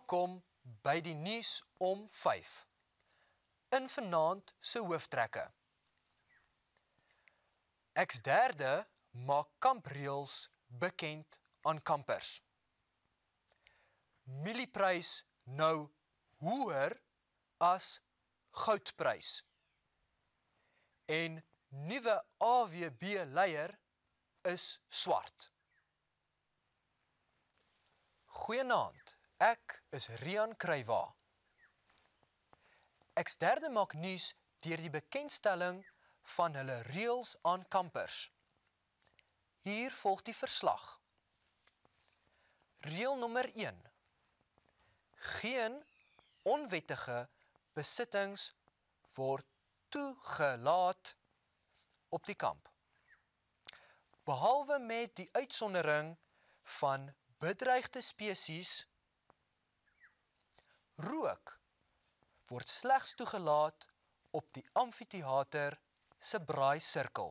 Welkom by die nuus om 5. In vanaand se hooftrekke. X3 maak kampreëls bekend aan kampers. Mielieprys nou hoër as goudprys. En nuwe AWB-leier is swart. Goeienaand, ek is Rian Kruiwa. X3 maak nuus deur die bekendstelling van hulle reëls aan kampers. Hier volg die verslag. Reël nommer 1. Geen onwettige besittings word toegelaat op die kamp. Behalwe met die uitsondering van bedreigde spesies, rook word slegs toegelaat op die amfitheater se braaisirkel.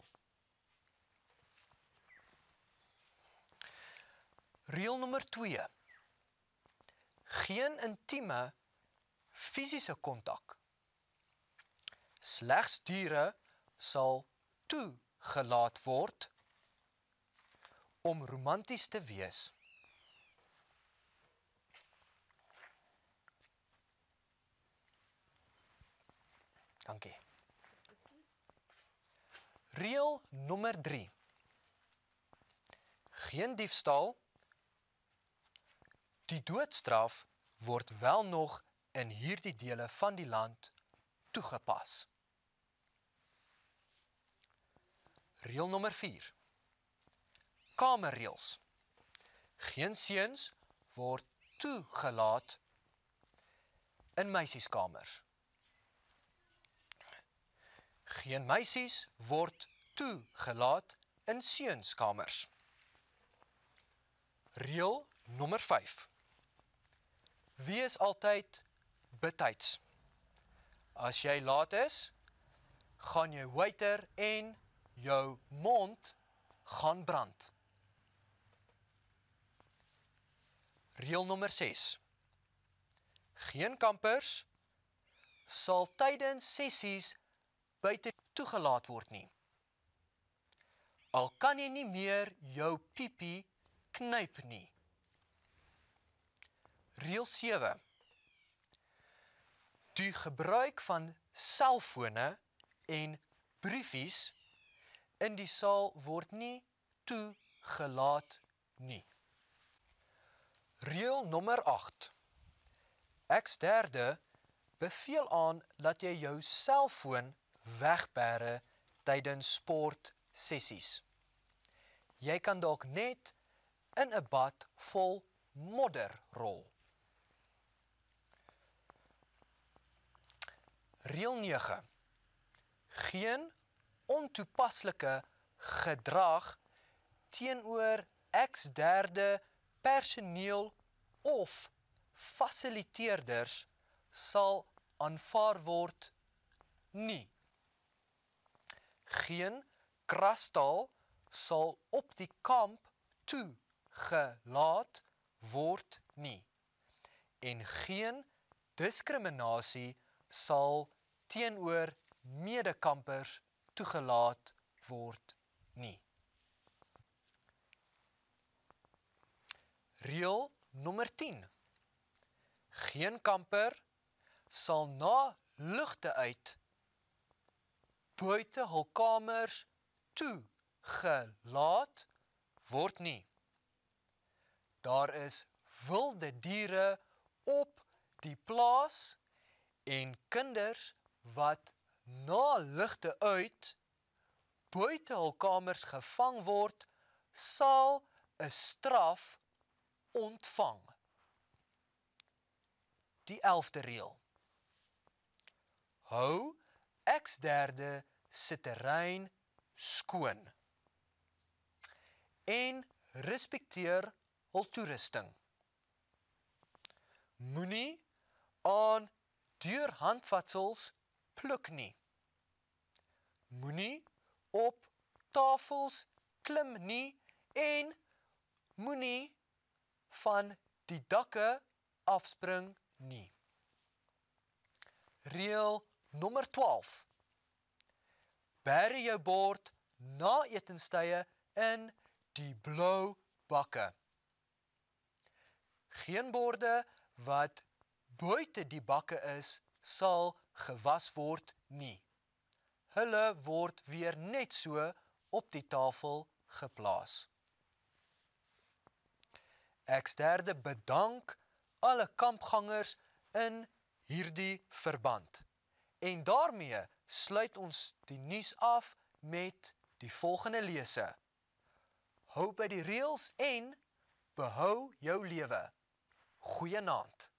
Reël nommer 2. Geen intieme fisiese kontak. Slegs diere sal toegelaat word om romanties te wees. Dankie. Reël nommer 3. Geen diefstal. Die doodstraf word wel nog in hierdie dele van die land toegepas. Reël nommer 4. Kamerreëls. Geen seuns word toegelaat in meisieskamers. Geen meisies word toegelaat in seunskamers. Reël nommer 5. Wees altyd betyds. As jy laat is, gaan jou waiter en jou mond gaan brand. Reël nommer 6. Geen kampers sal tydens sessies buite toegelaat word nie. Al kan jy nie meer jou piepie knyp nie. Reël 7. Die gebruik van selfone en briefies in die saal word nie toegelaat nie. Reël nommer 8. X3 beveel aan dat jy jou selfoon wegbêre tydens sportsessies. Jy kan dalk net in 'n bad vol modder rol. Reël 9. Geen ontoepaslike gedrag teenoor X3 personeel of fasiliteerders sal aanvaar word nie. Geen krastaal sal op die kamp toegelaat word nie. En geen diskriminasie sal teenoor medekampers toegelaat word nie. Reël nommer 10. Geen kamper sal na lugte uit buite hul kamers toegelaat word nie. Daar is wilde diere op die plaas en kinders wat na lugte uit buite hul kamers gevang word, sal 'n straf ontvang. Die 11de reël. Hou X3 se terrein skoon en respekteer hul toerusting. Moenie aan deurhandvatsels pluk nie. Moenie op tafels klim nie en moenie van die dakke afspring nie. Reël nommer 12. Bære jou bord na etenstye in die blou bakke. Geen borde wat buite die bakke is, sal gewas word nie. Hulle word weer net so op die tafel geplaas. Ek derde bedank alle kampgangers in hierdie verband. En daarmee sluit ons die nuus af met die volgende lese. Hou by die reëls en behou jou lewe. Goeienaand.